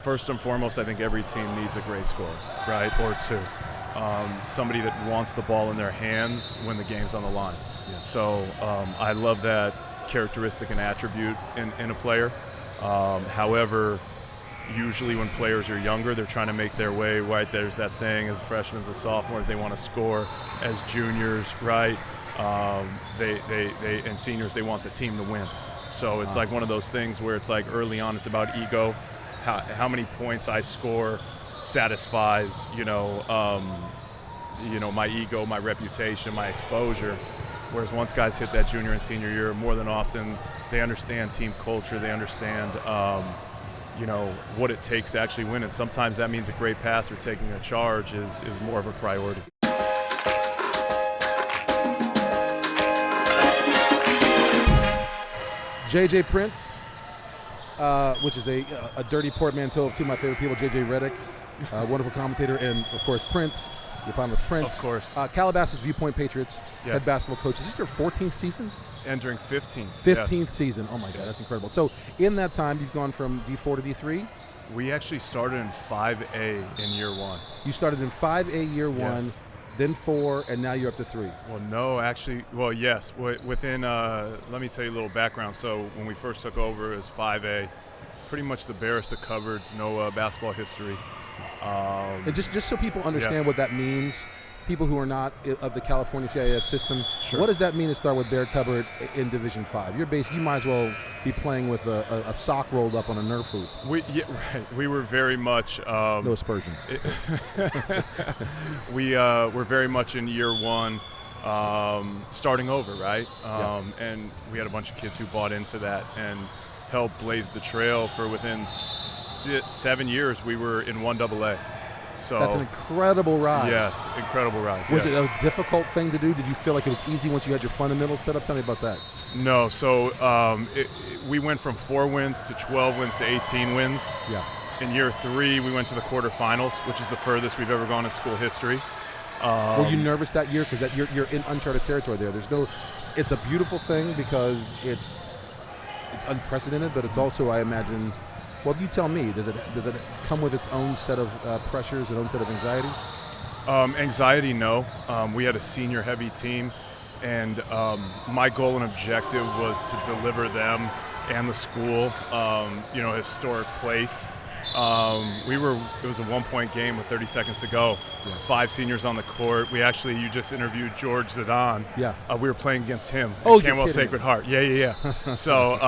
First and foremost, I think every team needs a great scorer, right, or two. Somebody that wants the ball in their hands when the game's on the line. Yeah. So I love that characteristic and attribute in a player. However, usually when players are younger, they're trying to make their way, right? There's that saying, as freshmen, as sophomores, they want to score. As juniors, right, and seniors, they want the team to win. So it's like one of those things where it's like early on, it's about ego. How many points I score satisfies, my ego, my reputation, my exposure. Whereas once guys hit that junior and senior year, more than often, they understand team culture. They understand, what it takes to actually win. And sometimes that means a great pass or taking a charge is more of a priority. J.J. Prince, which is a dirty portmanteau of two of my favorite people, J.J. Redick, wonderful commentator, and, of course, Prince, the eponymous Prince. Of course. Calabasas Viewpoint Patriots, yes. Head basketball coach. Is this your 14th season? Entering 15th. 15th yes. season. Oh, my God, that's incredible. So in that time, you've gone from D4 to D3? We actually started in 5A in year one. You started in 5A year one. Yes. Then 4, and now you're up to 3. Well, no, actually, yes. Within, let me tell you a little background. So when we first took over, it was 5A, pretty much the barest of cupboards, no basketball history. And just so people understand yes. what that means, people who are not of the California CIF system, sure. What does that mean to start with bare cupboard in Division 5? You might as well be playing with a sock rolled up on a Nerf hoop. Right. We were very much no aspersions. We were very much in year one, starting over, right? And we had a bunch of kids who bought into that and helped blaze the trail for within 7 years. We were in 1AA. So that's an incredible rise. Yes, incredible rise. Was it a difficult thing to do? Did you feel like it was easy once you had your fundamentals set up? Tell me about that. No. So we went from 4 wins to 12 wins to 18 wins. Yeah. In year 3, we went to the quarterfinals, which is the furthest we've ever gone in school history. Were you nervous that year? Because you're in uncharted territory there. It's a beautiful thing because it's unprecedented, but it's also, I imagine. Well, you tell me. Does it come with its own set of pressures, its own set of anxieties? Anxiety, no. We had a senior-heavy team, and my goal and objective was to deliver them and the school, historic place. It was a 1-point game with 30 seconds to go. Yeah. 5 seniors on the court. You just interviewed George Zidane. Yeah. We were playing against him. Oh, Camwell Sacred Heart. Yeah. So,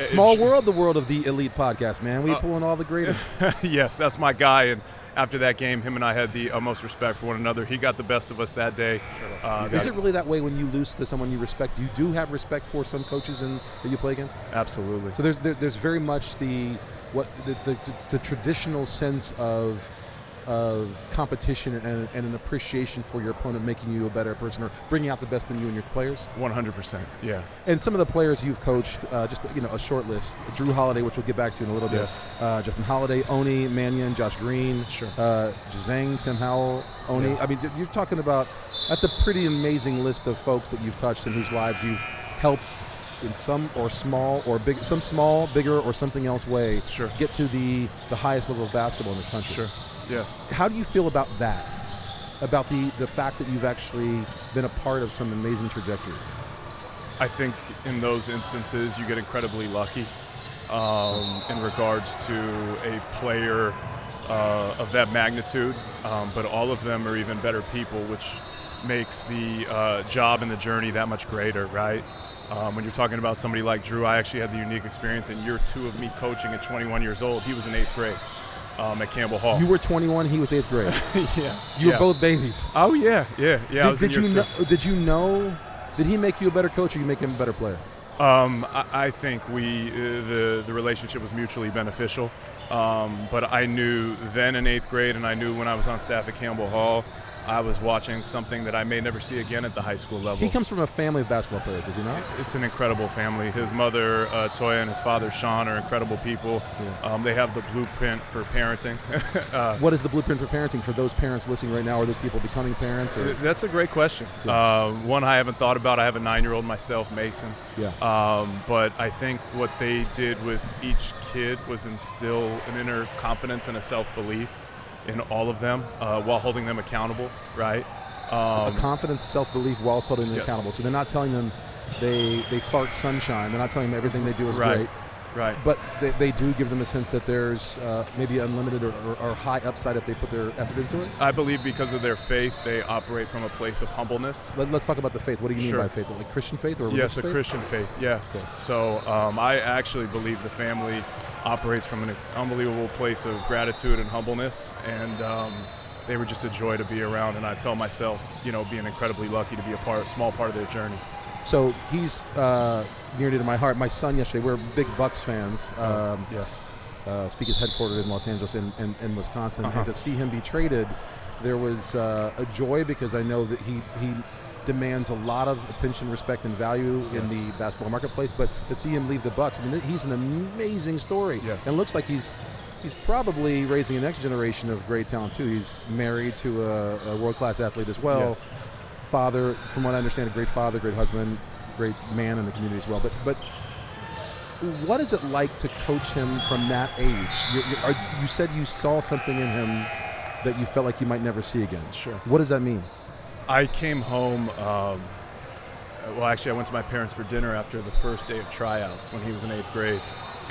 small world, the world of the Elite podcast, man. We pulling all the greatest. Yes, that's my guy. And after that game, him and I had the utmost respect for one another. He got the best of us that day. Is it really that way when you lose to someone you respect? You do have respect for some coaches that you play against? Absolutely. So there's very much the traditional sense of competition and an appreciation for your opponent making you a better person or bringing out the best in you and your players? 100%, yeah. And some of the players you've coached, a short list. Drew Holiday, which we'll get back to in a little bit. Yes. Justin Holiday, Oni, Mannion, Josh Green, sure. Jazang, Tim Howell, Oni. Yeah. I mean, you're talking about, that's a pretty amazing list of folks that you've touched and whose lives you've helped in some or small or big, some small, bigger, or something else way, sure. get to the highest level of basketball in this country. Sure. Yes. How do you feel about that? About the fact that you've actually been a part of some amazing trajectories? I think in those instances you get incredibly lucky in regards to a player of that magnitude, but all of them are even better people, which makes the job and the journey that much greater, right? When you're talking about somebody like Drew, I actually had the unique experience in year 2 of me coaching at 21 years old. He was in 8th grade at Campbell Hall. You were 21, he was 8th grade. Yes. You were both babies. Oh, yeah. Did he make you a better coach or you make him a better player? I think the relationship was mutually beneficial. But I knew then in 8th grade, and I knew when I was on staff at Campbell Hall, I was watching something that I may never see again at the high school level. He comes from a family of basketball players, does he not? It's an incredible family. His mother, Toya, and his father, Sean, are incredible people. Yeah. They have the blueprint for parenting. What is the blueprint for parenting for those parents listening right now, or those people becoming parents? Or? That's a great question. One I haven't thought about. I have a 9-year-old myself, Mason. Yeah. But I think what they did with each kid was instill an inner confidence and a self-belief in all of them while holding them accountable, right? A confidence, self-belief while holding them accountable. So they're not telling them they fart sunshine. They're not telling them everything they do is great. Right. But they do give them a sense that there's maybe unlimited or high upside if they put their effort into it? I believe because of their faith, they operate from a place of humbleness. Let's talk about the faith. What do you mean by faith? Like Christian faith or religious faith? Yes, a Christian faith, yeah. Okay. So I actually believe the family operates from an unbelievable place of gratitude and humbleness, and they were just a joy to be around, and I felt myself, being incredibly lucky to be a small part of their journey. So he's near to my heart. My son yesterday, we're big Bucks fans. Yes. Speak is headquartered in Los Angeles and Wisconsin. And to see him be traded, there was a joy because I know that he demands a lot of attention, respect, and value in the basketball marketplace. But to see him leave the Bucks, I mean, he's an amazing story. Yes. And it looks like he's probably raising a next generation of great talent too. He's married to a world-class athlete as well. Yes. Father, from what I understand, a great father, great husband, great man in the community as well. But what is it like to coach him from that age? You said you saw something in him that you felt like you might never see again. Sure. What does that mean? I came home, actually I went to my parents for dinner after the first day of tryouts when he was in 8th grade.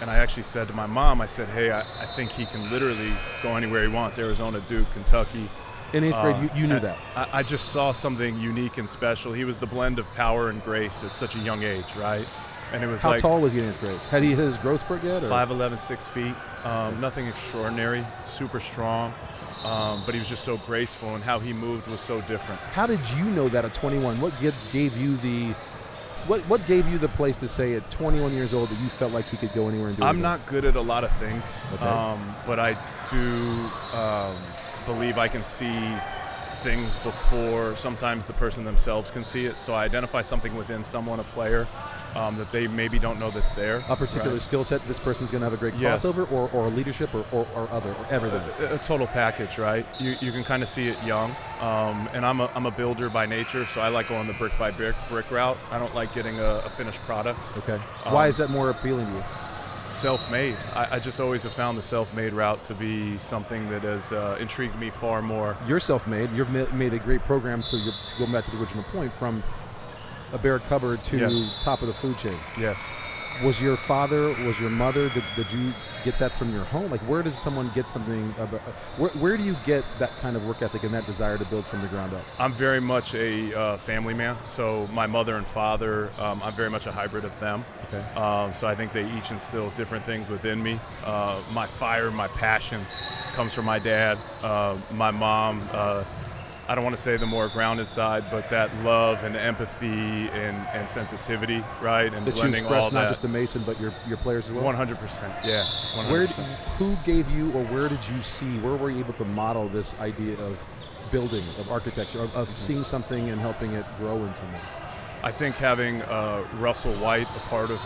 And I actually said to my mom, I said, hey, I think he can literally go anywhere he wants, Arizona, Duke, Kentucky. In 8th grade, you knew that? I just saw something unique and special. He was the blend of power and grace at such a young age, right? And it was How tall was he in 8th grade? Had he hit his growth spurt yet? 5'11", 6 feet. Nothing extraordinary, super strong. But he was just so graceful, and how he moved was so different. How did you know that at 21? What gave you the place to say at 21 years old that you felt like he could go anywhere and do it? I'm not good at a lot of things, but I do believe I can see things before sometimes the person themselves can see it. So I identify something within someone, a player, that they maybe don't know that's there. A particular skill set, this person's going to have a great crossover, or leadership, or other, or everything. A total package, right? You can kind of see it young. And I'm a builder by nature, so I like going the brick by brick route. I don't like getting a finished product. Okay. Why is that more appealing to you? Self-made. I just always have found the self-made route to be something that has intrigued me far more. You're self-made. You've made a great program to go back to the original point, from a bare cupboard to top of the food chain. Yes. Was your father, was your mother, did you get that from your home? Like, where does someone get something, where do you get that kind of work ethic and that desire to build from the ground up? I'm very much a family man. So my mother and father, I'm very much a hybrid of them. Okay. So I think they each instill different things within me. My fire, my passion comes from my dad. My mom, I don't want to say the more grounded side, but that love and empathy and sensitivity, right? And that blending you express all not that. just the Mason, but your players as well? 100%, yeah. 100%. Who gave you, or where did you see, where were you able to model this idea of building, of architecture, of seeing something and helping it grow in some way? I think having Russell White a part of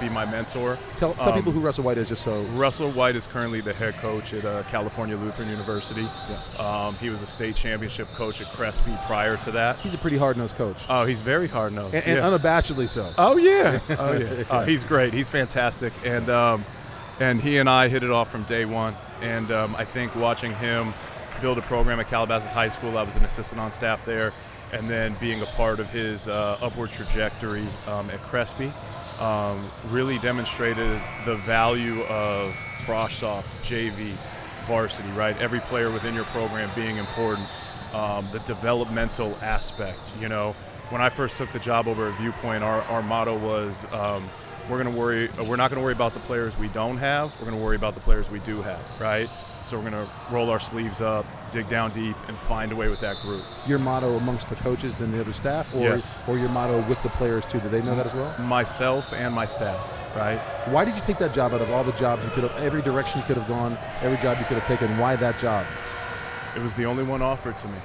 be my mentor. Tell people who Russell White is, just so. Russell White is currently the head coach at California Lutheran University. Yeah. He was a state championship coach at Crespi prior to that. He's a pretty hard-nosed coach. Oh, he's very hard-nosed. And unabashedly so. Oh, yeah. Oh, yeah. He's great. He's fantastic. And he and I hit it off from day one. And I think watching him build a program at Calabasas High School, I was an assistant on staff there, and then being a part of his upward trajectory at Crespi really demonstrated the value of Frosh-Soph, JV, varsity, right? Every player within your program being important. The developmental aspect, When I first took the job over at Viewpoint, our motto was we're not going to worry about the players we don't have. We're going to worry about the players we do have, right? So we're going to roll our sleeves up, dig down deep, and find a way with that group. Your motto amongst the coaches and the other staff, or yes. Or your motto with the players too? Do they know that as well? Myself and my staff, right? Why did you take that job out of all the jobs you could have, every direction you could have gone, every job you could have taken? Why that job? It was the only one offered to me.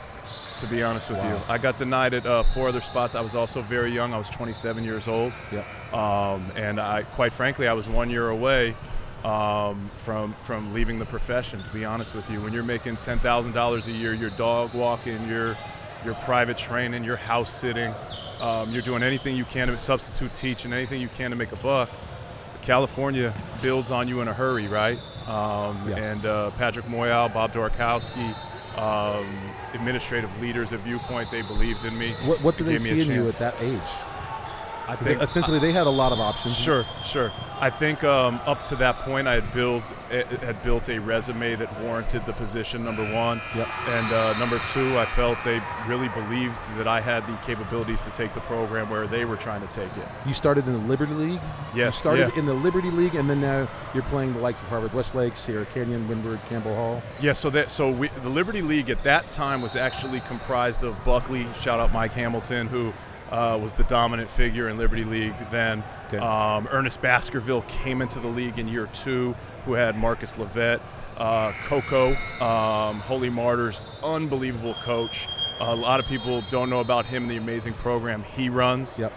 to be honest with Wow. you. I got denied at 4 other spots. I was also very young. I was 27 years old. Yep. And quite frankly, I was 1 year away from leaving the profession, to be honest with you. When you're making $10,000 a year, you're dog walking, you're private training, you're house sitting, you're doing anything you can to substitute teaching, anything you can to make a buck. California builds on you in a hurry, right? And Patrick Moyal, Bob Dorkowski, administrative leaders at Viewpoint, they believed in me. What did they gave me a see in you at chance. that age? I 'Cause think ostensibly they had a lot of options. Sure. I think up to that point, I had built a resume that warranted the position, number one. Yep. And number two, I felt they really believed that I had the capabilities to take the program where they were trying to take it. You started in the Liberty League? Yes, You started yeah. in the Liberty League, and then now you're playing the likes of Harvard Westlake, Sierra Canyon, Windward, Campbell Hall. Yeah, the Liberty League at that time was actually comprised of Buckley, shout out Mike Hamilton, who was the dominant figure in Liberty League then. Okay. Ernest Baskerville came into the league in year 2, who had Marcus Levette. Coco, Holy Martyrs, unbelievable coach. A lot of people don't know about him and the amazing program he runs. Yep.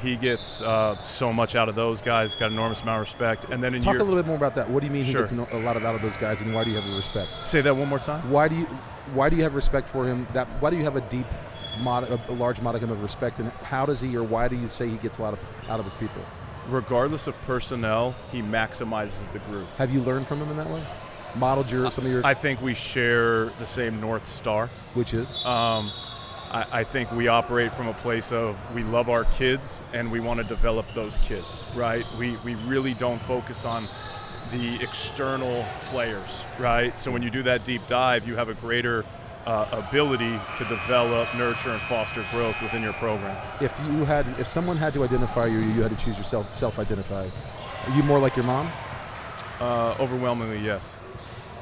He gets so much out of those guys, got an enormous amount of respect. And then in Talk year, a little bit more about that. What do you mean Sure. he gets a lot out of those guys, and why do you have the respect? say that one more time. Why do you have respect for him? Why do you have a deep, a large modicum of respect, and how does he, or why do you say he gets a lot out of his people? Regardless of personnel, he maximizes the group. Have you learned from him in that way? Modeled some of your, I think we share the same North Star. which is I think we operate from a place of we love our kids and we want to develop those kids, right? We really don't focus on the external players, right? So when you do that deep dive, you have a greater ability to develop, nurture, and foster growth within your program. if someone had to identify you, you had to choose yourself, self-identify. Are you more like your mom? Overwhelmingly, yes.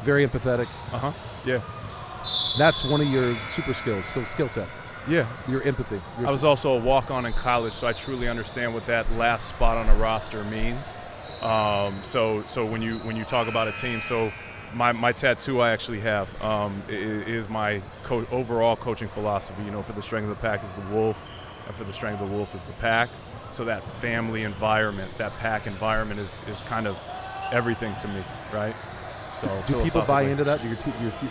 Very empathetic. Yeah. That's one of your super skills, skill set. Yeah. Your empathy. I was also a walk-on in college, so I truly understand what that last spot on a roster means. So when you talk about a team, so my tattoo I actually have is my overall coaching philosophy. You know, for the strength of the pack is the wolf, and for the strength of the wolf is the pack. So that family environment, that pack environment is kind of everything to me, right? So do people buy into that?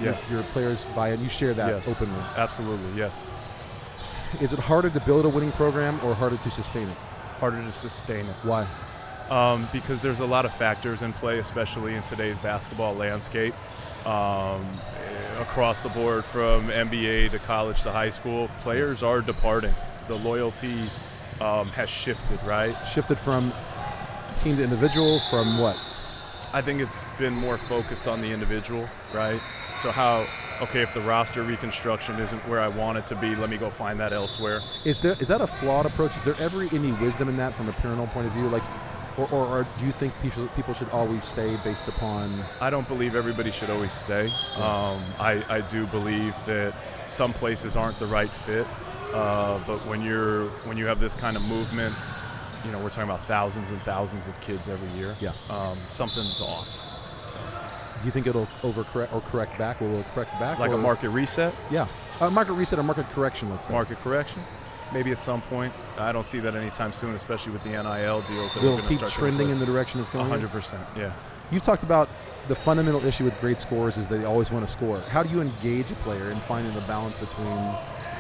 Yes. Your players buy in? You share that Yes. openly? Absolutely, yes. Is it harder to build a winning program or harder to sustain it? Harder to sustain it. Why? Because there's a lot of factors in play, especially in today's basketball landscape. Across the board, from NBA to college to high school, players are departing. The loyalty has shifted, right? Shifted from team to individual, from what? I think it's been more focused on the individual, right? So if the roster reconstruction isn't where I want it to be, let me go find that elsewhere. Is that a flawed approach? Is there ever any wisdom in that from a parental point of view? Like, or do you think people should always stay based upon? I don't believe everybody should always stay. I do believe that some places aren't the right fit, but when you have this kind of movement, you know, we're talking about thousands and thousands of kids every year. Yeah. Something's off. So, Do you think it'll overcorrect or correct back? Will it correct back? like or? a market reset, Yeah. A market reset or market correction, let's say. market correction, maybe at some point. I don't see that anytime soon, especially with the NIL deals that Will we're it going to keep start trending in the direction it's going? 100%. Yeah. You've talked about the fundamental issue with great scorers is they always want to score. How do you engage a player in finding the balance between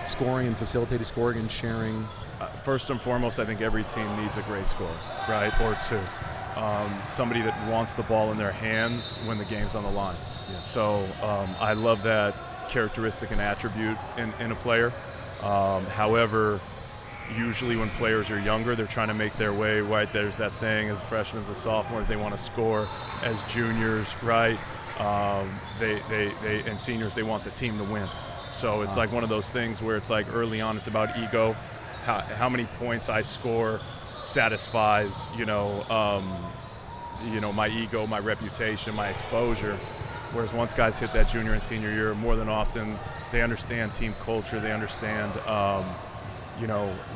scoring and facilitating scoring and sharing? First and foremost, I think every team needs a great scorer, right, or two. Somebody that wants the ball in their hands when the game's on the line. Yeah. So I love that characteristic and attribute in a player. However, usually when players are younger, they're trying to make their way, right? There's that saying, as freshmen, as sophomores, they want to score. As juniors, right? And seniors, they want the team to win. So it's like one of those things where it's like early on, it's about ego. How many points I score satisfies, my ego, my reputation, my exposure. Whereas once guys hit that junior and senior year, more than often, they understand team culture. They understand,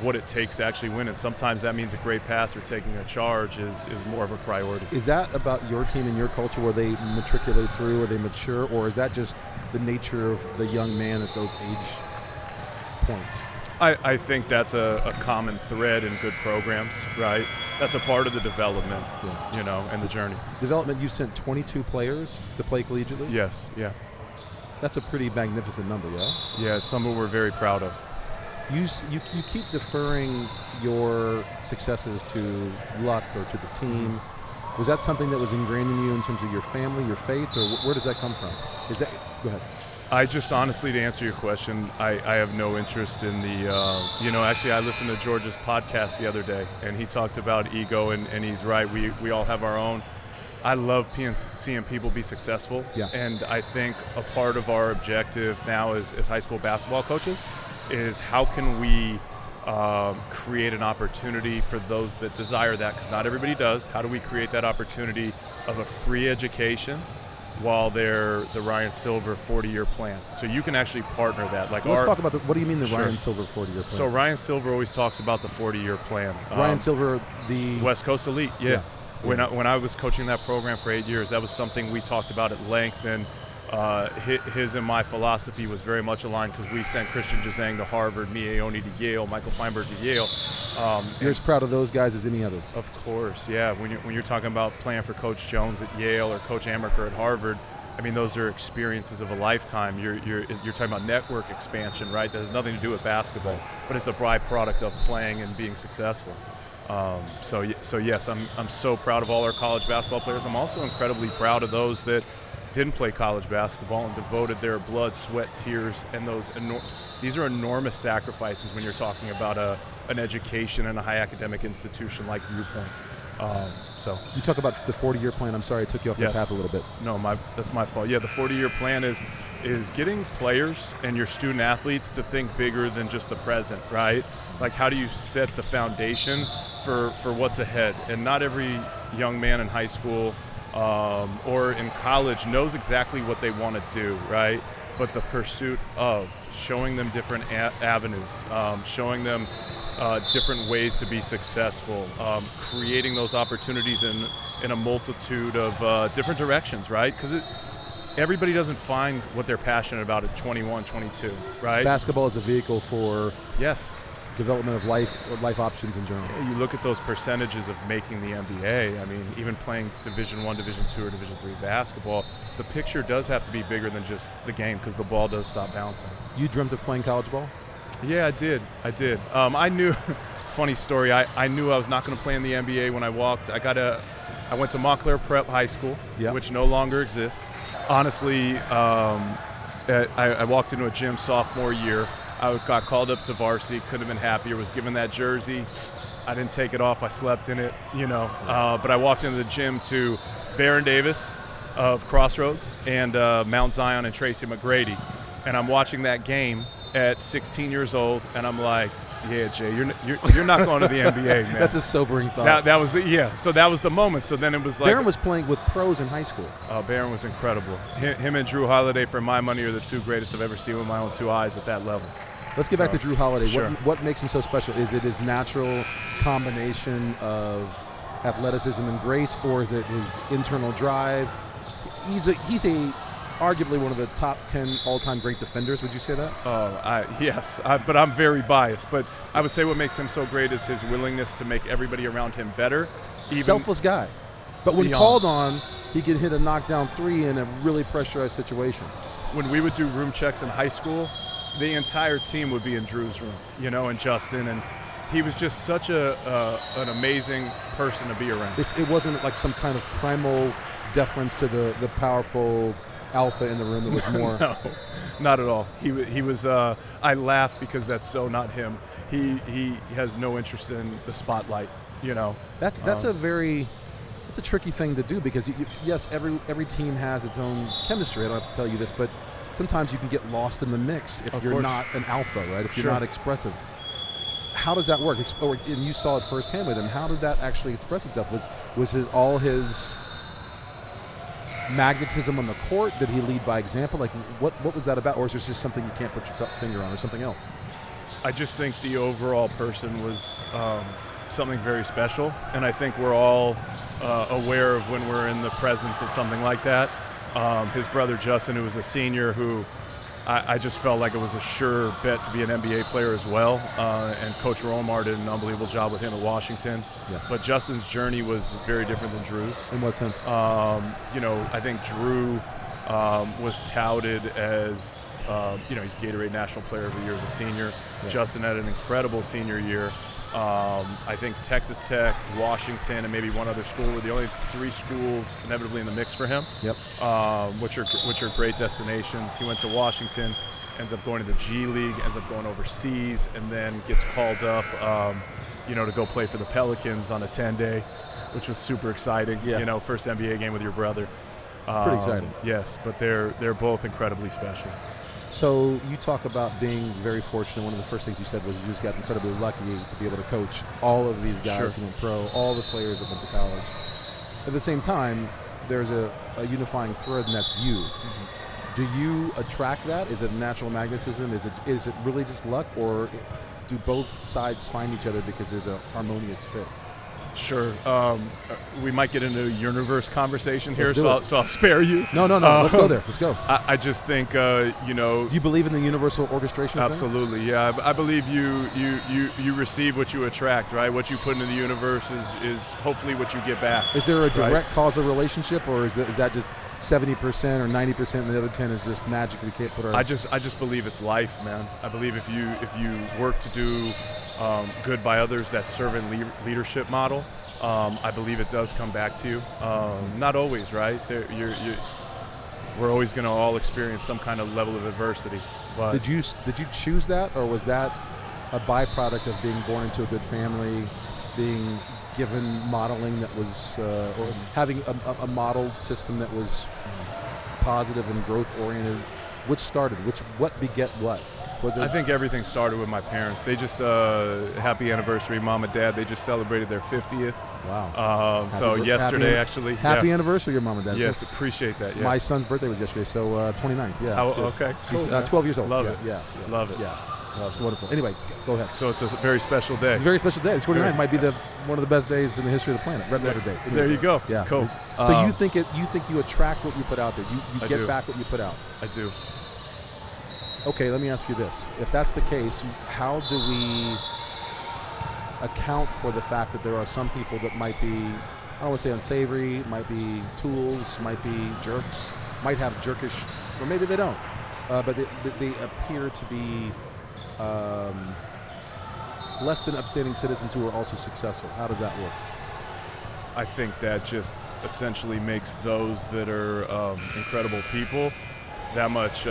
what it takes to actually win. And sometimes that means a great pass or taking a charge is more of a priority. Is that about your team and your culture where they matriculate through or they mature, or is that just the nature of the young man at those points? I think that's a common thread in good programs, right? That's a part of the development, and the journey. Development, you sent 22 players to play collegiately? Yes, yeah. That's a pretty magnificent number, yeah? Yeah, it's something we're very proud of. You keep deferring your successes to luck or to the team. Was that something that was ingrained in you in terms of your family, your faith, or where does that come from? Go ahead. I just honestly, to answer your question, I have no interest in the, actually I listened to George's podcast the other day, and he talked about ego, and he's right. We all have our own. I love seeing people be successful, and I think a part of our objective now as high school basketball coaches is how can we create an opportunity for those that desire that, because not everybody does. How do we create that opportunity of a free education while they're the Ryan Silver 40-year plan? So you can actually partner that. Let's talk about what do you mean the Sure. Ryan Silver 40-year plan? So Ryan Silver always talks about the 40-year plan. Ryan Silver, the West Coast Elite, yeah. When I was coaching that program for 8 years, that was something we talked about at length, and his and my philosophy was very much aligned because we sent Christian Jazang to Harvard, Mie Aoni to Yale, Michael Feinberg to Yale. You're as proud of those guys as any others. Of course, yeah. When you're talking about playing for Coach Jones at Yale or Coach Amaker at Harvard, I mean, those are experiences of a lifetime. You're talking about network expansion, right? That has nothing to do with basketball, but it's a byproduct of playing and being successful. So yes, I'm so proud of all our college basketball players. I'm also incredibly proud of those that didn't play college basketball and devoted their blood, sweat, tears, and these are enormous sacrifices when you're talking about an education and a high academic institution like Viewpoint. So you talk about the 40-year plan. I'm sorry I took you off the path a little bit. No, that's my fault. Yeah, the 40-year plan is getting players and your student athletes to think bigger than just the present, right? Like, how do you set the foundation for what's ahead? And not every young man in high school or in college knows exactly what they want to do, right? But the pursuit of showing them different avenues, showing them different ways to be successful, creating those opportunities in a multitude of different directions, right? Because everybody doesn't find what they're passionate about at 21, 22, right? Basketball is a vehicle for development of life options in general. You look at those percentages of making the NBA. I mean, even playing Division I, Division II, or Division III basketball, the picture does have to be bigger than just the game because the ball does stop bouncing. You dreamt of playing college ball? Yeah, I did. I knew. Funny story. I knew I was not going to play in the NBA when I walked. I went to Montclair Prep High School, which no longer exists. Honestly, I walked into a gym sophomore year. I got called up to varsity. Couldn't have been happier. Was given that jersey. I didn't take it off. I slept in it. But I walked into the gym to Baron Davis of Crossroads and Mount Zion and Tracy McGrady, and I'm watching that game at 16 years old, and I'm like, yeah, Jay, you're not going to the NBA, man. That's a sobering thought. That was so that was the moment. So then it was like Baron was playing with pros in high school. Baron was incredible. Him and Drew Holiday, for my money, are the two greatest I've ever seen with my own two eyes at that level. Let's get back to Drew Holiday. Sure. What makes him so special? Is it his natural combination of athleticism and grace, or is it his internal drive? He's arguably one of the top 10 all-time great defenders. Would you say that? Yes, but I'm very biased. But I would say what makes him so great is his willingness to make everybody around him better. Selfless guy. But when called on, he could hit a knockdown three in a really pressurized situation. When we would do room checks in high school, the entire team would be in Drew's room, and Justin, and he was just such an amazing person to be around. It wasn't like some kind of primal deference to the powerful alpha in the room. It was more. No, not at all. He was. I laugh because that's so not him. He has no interest in the spotlight. That's a tricky thing to do because yes, every team has its own chemistry. I don't have to tell you this, but sometimes you can get lost in the mix if you're not an alpha, right? If you're not expressive. How does that work? And you saw it firsthand with him. How did that actually express itself? Was all his magnetism on the court? Did he lead by example? Like, what was that about? Or is there just something you can't put your finger on, or something else? I just think the overall person was something very special, and I think we're all aware of when we're in the presence of something like that. His brother Justin, who was a senior, who I just felt like it was a sure bet to be an NBA player as well. And Coach Romar did an unbelievable job with him at Washington. Yeah. But Justin's journey was very different than Drew's. In what sense? I think Drew was touted as, he's Gatorade National Player of the Year as a senior. Yeah. Justin had an incredible senior year. I think Texas Tech, Washington, and maybe one other school were the only 3 schools inevitably in the mix for him. Yep. Which are great destinations. He went to Washington, ends up going to the G League, ends up going overseas, and then gets called up, to go play for the Pelicans on a 10-day, which was super exciting. Yeah. First NBA game with your brother. Pretty exciting. Yes, but they're both incredibly special. So you talk about being very fortunate. One of the first things you said was you just got incredibly lucky to be able to coach all of these guys Sure. who went pro, all the players that went to college. At the same time, there's a unifying thread, and that's you. Mm-hmm. Do you attract that? Is it natural magnetism? Is it really just luck, or do both sides find each other because there's a harmonious fit? Sure. We might get into a universe conversation here, Let's do it. so I'll spare you. No. Let's go there. Let's go. I just think, Do you believe in the universal orchestration of things? absolutely, yeah. I believe you receive what you attract, right? What you put into the universe is hopefully what you get back. Is there a direct right? causal relationship, or is that just 70% or 90%, and the other 10 is just magic we can't put our? I just believe it's life, man. I believe if you work to do good by others, that servant leadership model, I believe it does come back to you. Not always, right? We're always going to all experience some kind of level of adversity. But Did you choose that, or was that a byproduct of being born into a good family, being given modeling that was, or having a model system that was positive and growth oriented? Which started? What beget what? I think everything started with my parents. They just happy anniversary, mom and dad. They just celebrated their 50th. Wow. So yesterday, actually. Happy anniversary, your mom and dad. Yes, appreciate that. Yeah. My son's birthday was yesterday, so 29th. Yeah. Oh, it's good. okay. He's Cool. 12 years old. Love yeah, it. Yeah. Love it. Yeah. That's wonderful. Anyway, go ahead. So it's a very special day. It's a very special day. The 29th Good. might be one of the best days in the history of the planet. Red Letter Day. There you go. Yeah. Cool. So you think you attract what you put out there. You I get do. back what you put out. I do. Okay, let me ask you this. If that's the case, how do we account for the fact that there are some people that might be, I don't want to say unsavory, might be tools, might be jerks, might have jerkish, or maybe they don't, but they appear to be less than upstanding citizens who are also successful. How does that work? I think that just essentially makes those that are incredible people that much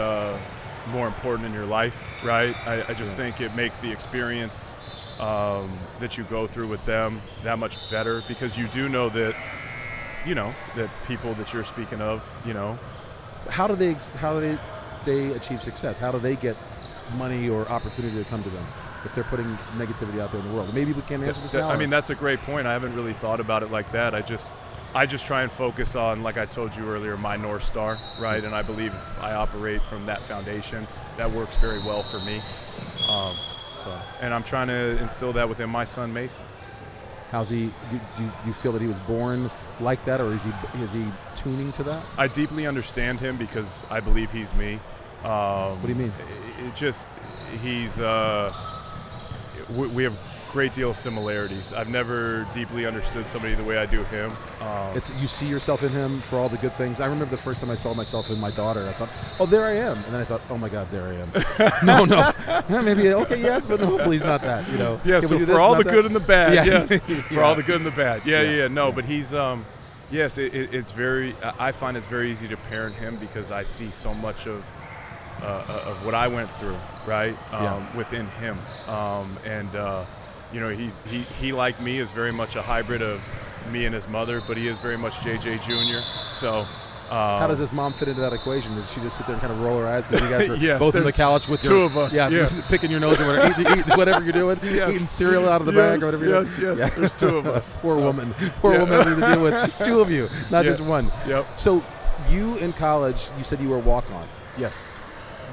more important in your life, right? I just think it makes the experience that you go through with them that much better, because you do know that, that people that you're speaking of, How do they achieve success? How do they get money or opportunity to come to them if they're putting negativity out there in the world? Maybe we can't answer this now. I mean, that's a great point. I haven't really thought about it like that. I just try and focus on, like I told you earlier, my North Star, right? And I believe if I operate from that foundation, that works very well for me. And I'm trying to instill that within my son, Mason. How's he? Do you feel that he was born like that, or is he tuning to that? I deeply understand him because I believe he's me. What do you mean? He's we have a great deal of similarities. I've never deeply understood somebody the way I do him. You see yourself in him for all the good things. I remember the first time I saw myself in my daughter. I thought, oh, there I am, and then I thought, oh my God, there I am. No, maybe okay, yes, but no, please, not that. Yeah. Can So we do for this, all not the that? good and the bad, Yeah. yes. Yeah. For all the good and the bad, Yeah. yeah. No, Yeah. but he's yes, it's very. I find it's very easy to parent him because I see so much of what I went through, right? Within him, he like me is very much a hybrid of me and his mother, but he is very much JJ Jr. So. How does his mom fit into that equation? Does she just sit there and kind of roll her eyes because you guys are Yes, both on the there's couch with two of us, yeah. just picking your nose or whatever, eating whatever you're doing, Yes. eating cereal out of the bag or whatever you're Yes, doing? yes. There's two of us. Poor so. woman Yeah. having to deal with two of you, not Yeah. just one. Yep. So you in college, you said you were a walk-on. Yes.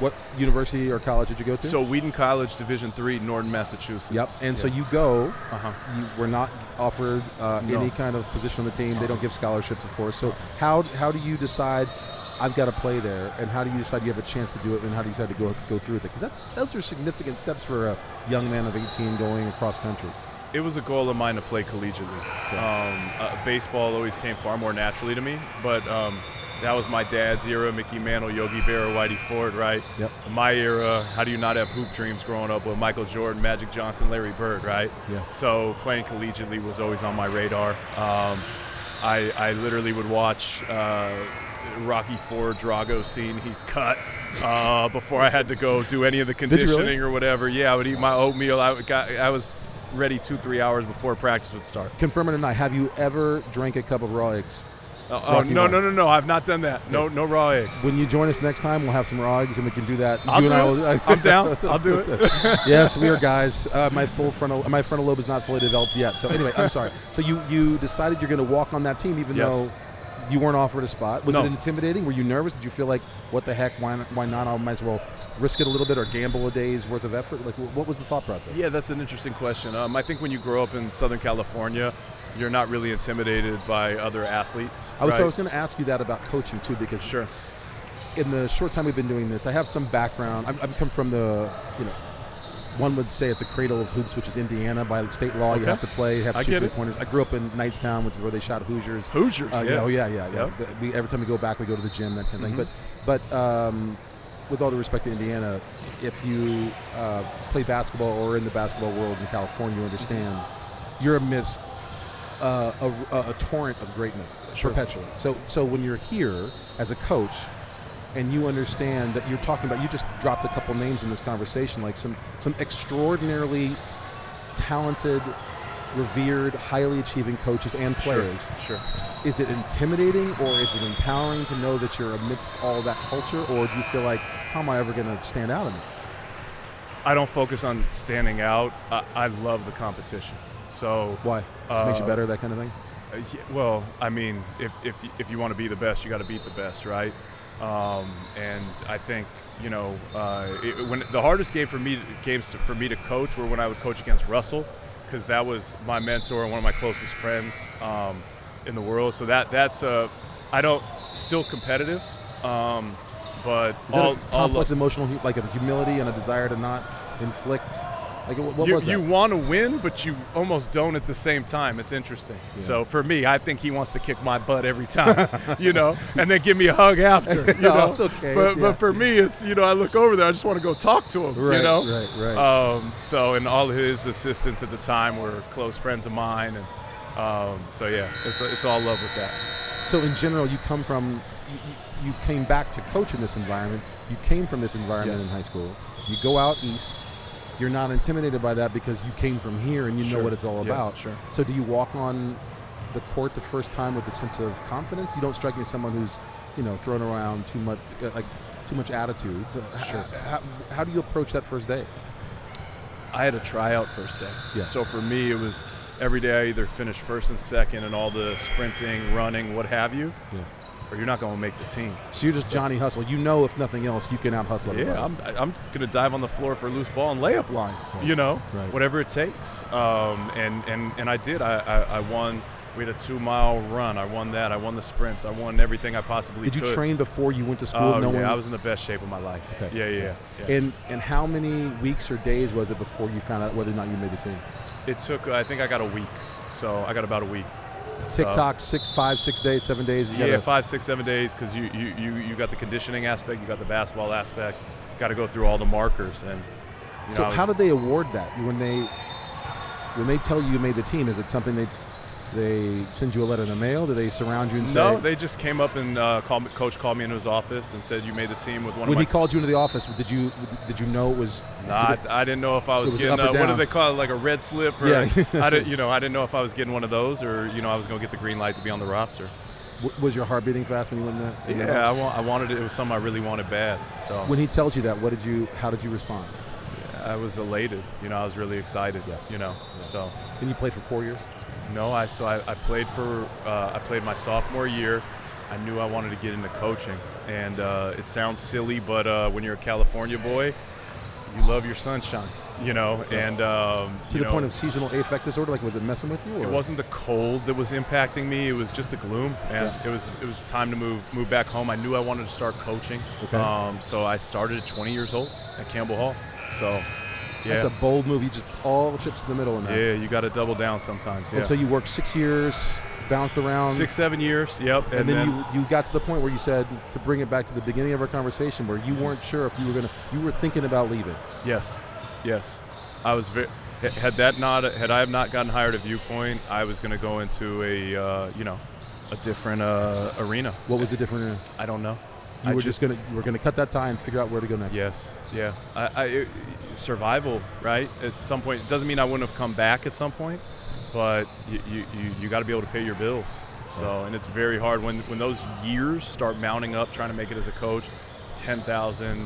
What university or college did you go to? So Wheaton College, Division III, Norton, Massachusetts. Yep. And so you go. Uh-huh. You were not offered any kind of position on the team. They don't give scholarships, of course. So how do you decide I've got to play there, and how do you decide you have a chance to do it, and how do you decide to go through with it? Because those are significant steps for a young man of 18 going across country. It was a goal of mine to play collegiately. Okay. Baseball always came far more naturally to me, but that was my dad's era, Mickey Mantle, Yogi Berra, Whitey Ford, right? Yep. In my era, how do you not have hoop dreams growing up with Michael Jordan, Magic Johnson, Larry Bird, right? Yeah. So playing collegiately was always on my radar. I literally would watch Rocky Ford Drago scene he's cut before I had to go do any of the conditioning really? or whatever. Yeah, I would eat my oatmeal. I was ready 2-3 hours before practice would start. Confirm it or not, have you ever drank a cup of raw eggs? No, I've not done that. No raw eggs. When you join us next time, we'll have some raw eggs, and we can do that. I'm down. I'll do it. Yes, we are guys. My frontal lobe is not fully developed yet. So anyway, I'm sorry. So you decided you're going to walk on that team, even though you weren't offered a spot. Was it intimidating? Were you nervous? Did you feel like, what the heck? Why not? I might as well risk it a little bit or gamble a day's worth of effort. Like, what was the thought process? Yeah, that's an interesting question. I think when you grow up in Southern California, you're not really intimidated by other athletes. I was going to ask you that about coaching too, because sure. In the short time we've been doing this, I have some background. I've come from the, one would say at the cradle of hoops, which is Indiana. By state law, you have to play, you have to shoot three-pointers. I grew up in Knightstown, which is where they shot Hoosiers. Yeah. Yeah. Yep. Every time we go back, we go to the gym, that kind of thing. But with all due respect to Indiana, if you play basketball or in the basketball world in California, you understand you're amidst a torrent of greatness perpetually. So when you're here as a coach and you understand that you're talking about, you just dropped a couple names in this conversation, like some extraordinarily talented, revered, highly achieving coaches and players. Sure. Is it intimidating or is it empowering to know that you're amidst all that culture, or do you feel like, how am I ever going to stand out in this? I don't focus on standing out. I love the competition. So why? Just makes you better, that kind of thing? Well, I mean, if you want to be the best, you got to beat the best, right? And I think when the hardest games for me to coach were when I would coach against Russell, because that was my mentor and one of my closest friends in the world. So that's still competitive, but is that a complex emotional, like a humility and a desire to not inflict. Like, what was that? You want to win, but you almost don't at the same time. It's interesting. Yeah. So for me, I think he wants to kick my butt every time, and then give me a hug after. No, it's okay. But for me, it's I look over there, I just want to go talk to him. Right. So and all his assistants at the time were close friends of mine, and so yeah, it's all love with that. So in general, you come from, you came back to coach in this environment. You came from this environment in high school. You go out east. You're not intimidated by that because you came from here and you know what it's all about. Sure. So do you walk on the court the first time with a sense of confidence? You don't strike me as someone who's, throwing around too much attitude. So how do you approach that first day? I had a tryout first day. Yeah. So for me, it was every day I either finished first and second and all the sprinting, running, what have you. Yeah. Or you're not going to make the team. So you're just Johnny Hustle. If nothing else, you can out-hustle everybody. Yeah, I'm going to dive on the floor for a loose ball and layup lines, whatever it takes. And I did. I won. We had a 2-mile run. I won that. I won the sprints. I won everything I possibly could. Did you train before you went to school? I was in the best shape of my life. Okay. Yeah. And how many weeks or days was it before you found out whether or not you made the team? It took, I think I got a week. So I got about a week. TikTok, 5, 6 days, 7 days. 5, 6, 7 days, because you got the conditioning aspect, you got the basketball aspect, got to go through all the markers. And so how did they award that when they tell you made the team? Is it something they send you a letter in the mail? Do they surround you and say? No, they just came up and Coach called me into his office and said, you made the team with one of my. When he called you into the office, did you know it was? Nah, I didn't know if I was getting what do they call it, like a red slip? Or I didn't know if I was getting one of those, or I was going to get the green light to be on the roster. Was your heart beating fast when you went in there? Yeah, I wanted it. It was something I really wanted bad. So when he tells you that, how did you respond? I was elated. I was really excited. So. And you played for 4 years? No, I played I played my sophomore year. I knew I wanted to get into coaching, and it sounds silly, but when you're a California boy, you love your sunshine. and To the point of seasonal affect disorder, like was it messing with you? Or? It wasn't the cold that was impacting me. It was just the gloom, and it was time to move back home. I knew I wanted to start coaching, so I started at 20 years old at Campbell Hall. So, yeah. That's a bold move. You just all chips in the middle in that. Yeah, you got to double down sometimes. Yeah. And so you worked 6 years, bounced around. 6-7 years, yep. And then you got to the point where you said, to bring it back to the beginning of our conversation, where you weren't sure if you were thinking about leaving. Yes. I was had I have not gotten hired at Viewpoint, I was going to go into a different arena. What was the different arena? I don't know. You were gonna cut that tie and figure out where to go next. Yes, yeah. Survival, right? At some point, it doesn't mean I wouldn't have come back at some point, but you got to be able to pay your bills. So, and it's very hard when those years start mounting up, trying to make it as a coach, $10,000,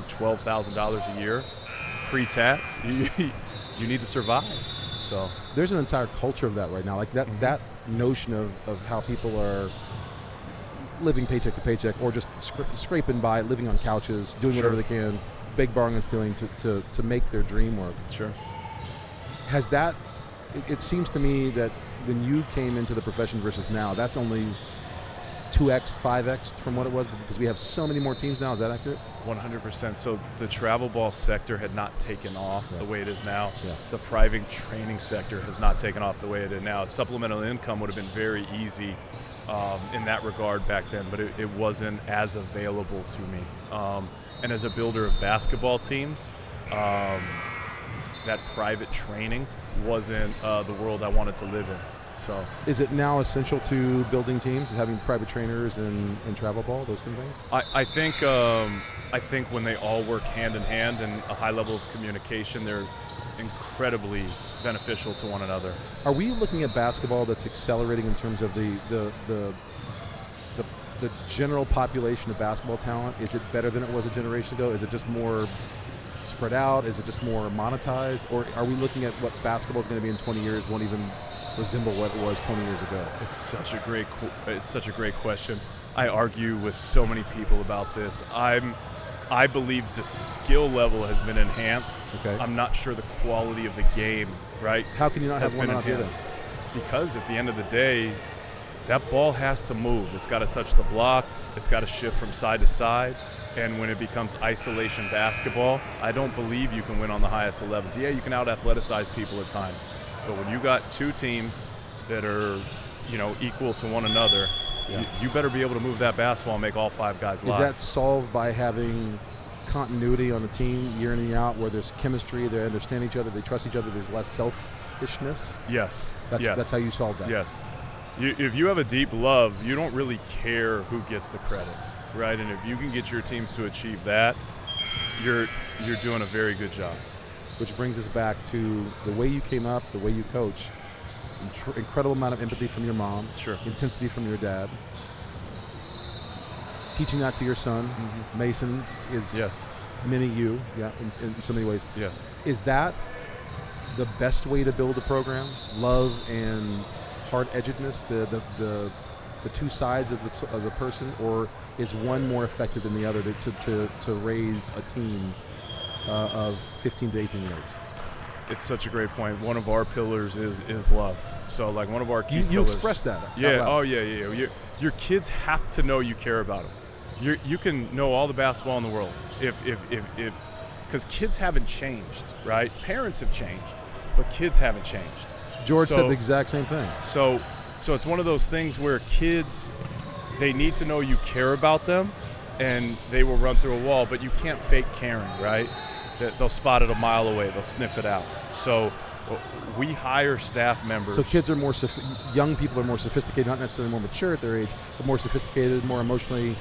$12,000 a year, pre-tax. You need to survive. So there's an entire culture of that right now, like that notion of how people are living paycheck to paycheck, or just scraping by, living on couches, doing whatever they can, big borrowing and stealing to make their dream work. Sure. Has that? It seems to me that when you came into the profession versus now, that's only 2x, 5x from what it was, because we have so many more teams now. Is that accurate? 100%. So the travel ball sector had not taken off the way it is now. Yeah. The private training sector has not taken off the way it is now. Supplemental income would have been very easy in that regard back then, but it wasn't as available to me. And as a builder of basketball teams, that private training wasn't the world I wanted to live in. So, is it now essential to building teams, having private trainers and travel ball, those kind of things? I think when they all work hand in hand and a high level of communication, they're incredibly beneficial to one another. Are we looking at basketball that's accelerating in terms of the general population of basketball talent? Is it better than it was a generation ago? Is it just more spread out? Is it just more monetized? Or are we looking at what basketball is going to be in 20 years won't even resemble what it was 20 years ago? It's such a great question. I argue with so many people about this. I believe the skill level has been enhanced. Okay. I'm not sure the quality of the game, right? How can you not have one not the other? Because at the end of the day, that ball has to move. It's got to touch the block. It's got to shift from side to side. And when it becomes isolation basketball, I don't believe you can win on the highest 11s. Yeah, you can out-athleticize people at times. But when you got two teams that are, equal to one another, you better be able to move that basketball and make all five guys live. Is that solved by having continuity on the team year in and year out, where there's chemistry, they understand each other, they trust each other, there's less selfishness? Yes. That's how you solve that. Yes. If you have a deep love, you don't really care who gets the credit, right? And if you can get your teams to achieve that, you're doing a very good job. Which brings us back to the way you came up, the way you coach. Incredible amount of empathy from your mom. Sure. Intensity from your dad. Teaching that to your son, Mason, is mini you, in so many ways. Yes. Is that the best way to build a program? Love and hard-edgedness, the two sides of the person, or is one more effective than the other to raise a team of 15 to 18 years? It's such a great point. One of our pillars is love. So, like, one of our key pillars. You express that. Yeah. Oh, yeah. Your kids have to know you care about them. You can know all the basketball in the world because kids haven't changed, right? Parents have changed, but kids haven't changed. George said the exact same thing. So it's one of those things where kids, they need to know you care about them, and they will run through a wall, but you can't fake caring, right? They'll spot it a mile away. They'll sniff it out. So we hire staff members. So kids are young people are more sophisticated, not necessarily more mature at their age, but more sophisticated, more emotionally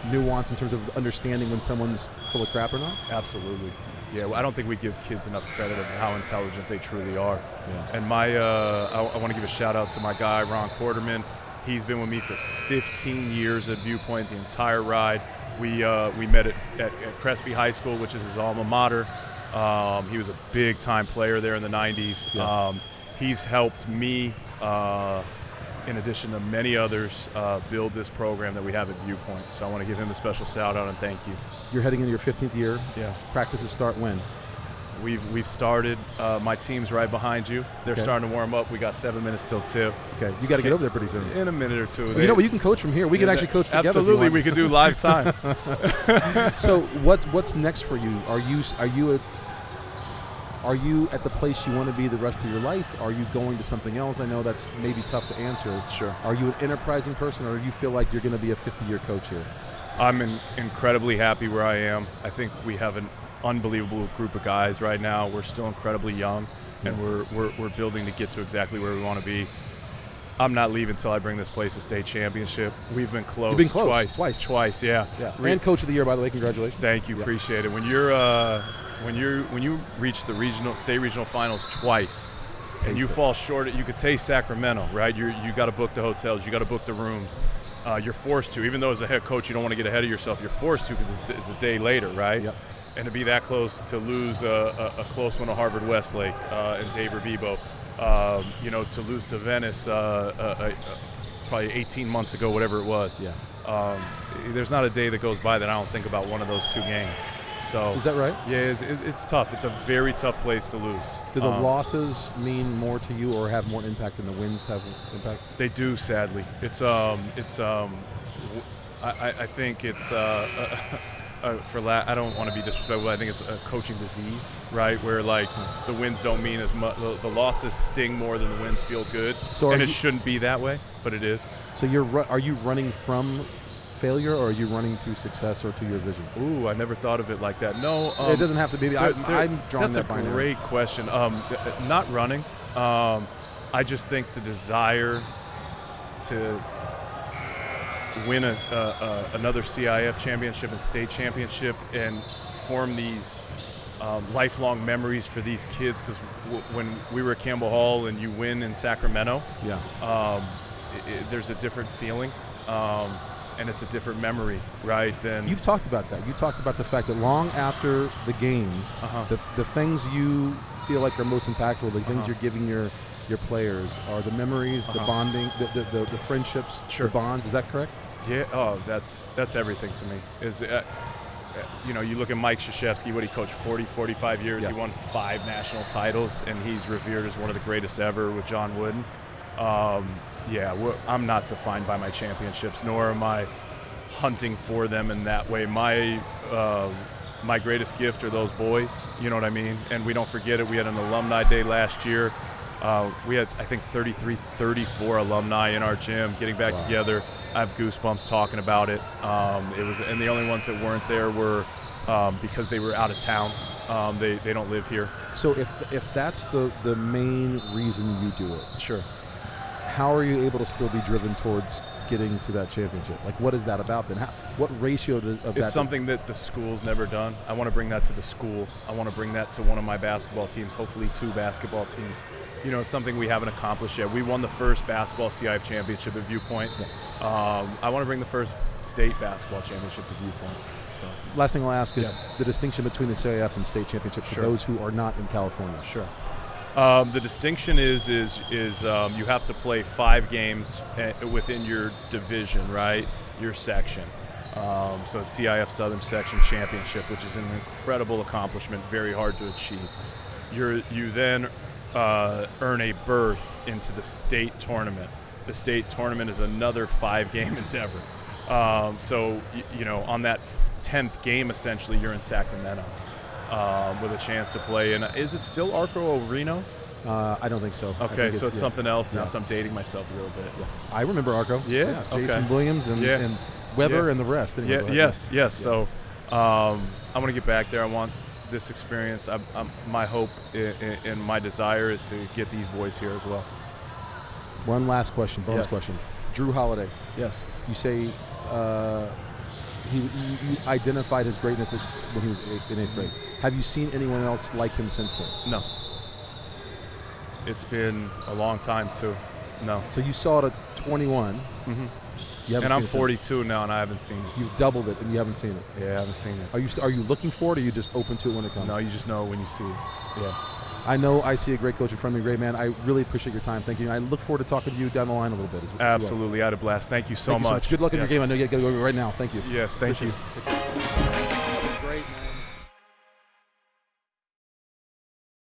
nuanced in terms of understanding when someone's full of crap or not? Absolutely. Yeah, I don't think we give kids enough credit of how intelligent they truly are. Yeah. And I want to give a shout out to my guy, Ron Quarterman. He's been with me for 15 years at Viewpoint, the entire ride. We met at Crespi High School, which is his alma mater. He was a big-time player there in the 90s. Yeah. He's helped me, in addition to many others, build this program that we have at Viewpoint. So I want to give him a special shout-out and thank you. You're heading into your 15th year. Yeah. Practices start when? We've started. My team's right behind you. They're starting to warm up. We got 7 minutes till 2. Okay, you got to get over there pretty soon. In a minute or two. Well, you know what? You can coach from here. We can actually coach together. Absolutely, we could do live time. So what's next for you? Are you at the place you want to be the rest of your life? Are you going to something else? I know that's maybe tough to answer. Sure. Are you an enterprising person, or do you feel like you're going to be a 50-year coach here? I'm incredibly happy where I am. I think we have an unbelievable group of guys right now. We're still incredibly young, and we're building to get to exactly where we want to be. I'm not leaving until I bring this place a state championship. We've been close. You've been close twice. Yeah. And coach of the year, by the way. Congratulations. Thank you. Appreciate it. When you reach the state regional finals twice, and you fall short, you could taste Sacramento, right? You got to book the hotels, you got to book the rooms. You're forced to, even though as a head coach you don't want to get ahead of yourself. You're forced to because it's a day later, right? Yep. And to be that close, to lose a close one to Harvard Westlake and Dave Ribebo, to lose to Venice probably 18 months ago, whatever it was. Yeah. There's not a day that goes by that I don't think about one of those 2 games. So is that right? Yeah, it's tough. It's a very tough place to lose. Do the losses mean more to you, or have more impact than the wins have impact? They do, sadly. I think it's I don't want to be disrespectful, but I think it's a coaching disease, right? Where like the wins don't mean as much. The losses sting more than the wins feel good, and it shouldn't be that way, but it is. So are you running from failure, or are you running to success or to your vision? Ooh, I never thought of it like that. No, it doesn't have to be. I'm drawing that's that a binary. great question. Not running. I just think the desire to win another CIF championship and state championship and form these lifelong memories for these kids, because when we were at Campbell Hall and you win in Sacramento, there's a different feeling. And it's a different memory, right? You've talked about that. You talked about the fact that long after the games, the things you feel like are most impactful, the things you're giving your players, are the memories, the bonding, the friendships, the bonds. Is that correct? Yeah. Oh, that's everything to me. You look at Mike Krzyzewski, what he coached 45 years. Yeah. He won 5 national titles, and he's revered as one of the greatest ever with John Wooden. I'm not defined by my championships, nor am I hunting for them in that way. My greatest gift are those boys, you know what I mean? And we don't forget it. We had an alumni day last year. We had, I think, 34 alumni in our gym getting back together. I have goosebumps talking about it. And the only ones that weren't there were because they were out of town. They don't live here. So if that's the main reason you do it, sure. How are you able to still be driven towards getting to that championship? Like, what is that about then? What ratio of that? It's something that the school's never done. I want to bring that to the school. I want to bring that to one of my basketball teams, hopefully 2 basketball teams. It's something we haven't accomplished yet. We won the first basketball CIF championship at Viewpoint. Yeah. I want to bring the first state basketball championship to Viewpoint. So, last thing I'll ask is the distinction between the CIF and state championship for those who are not in California. Sure. The distinction is you have to play 5 games within your division, right? Your section. So it's CIF Southern Section Championship, which is an incredible accomplishment, very hard to achieve. You then earn a berth into the state tournament. The state tournament is another 5-game endeavor. So on that 10th game, essentially, you're in Sacramento. With a chance to play. And is it still Arco Reno? I don't think so. Okay, so it's something else now, so I'm dating myself a little bit. Yeah. I remember Arco. Yeah, Jason Williams and Weber and the rest. Anyway, yes. Yeah. So I want to get back there. I want this experience. My hope and my desire is to get these boys here as well. One last question, bonus question. Drew Holiday. Yes. You say you identified his greatness when he was in 8th grade. Have you seen anyone else like him since then? No. It's been a long time, too. No. So you saw it at 21. Mm-hmm. And I'm 42 now, and I haven't seen it. You've doubled it, and you haven't seen it. Yeah, I haven't seen it. Are you looking for it, or are you just open to it when it comes? No, you just know when you see it. Yeah. I know I see a great coach in front of me, great man. I really appreciate your time. Thank you. I look forward to talking to you down the line a little bit. Absolutely. I had a blast. Thank you so much. Good luck in your game. I know you got to go right now. Thank you. Yes, thank you. Great, man.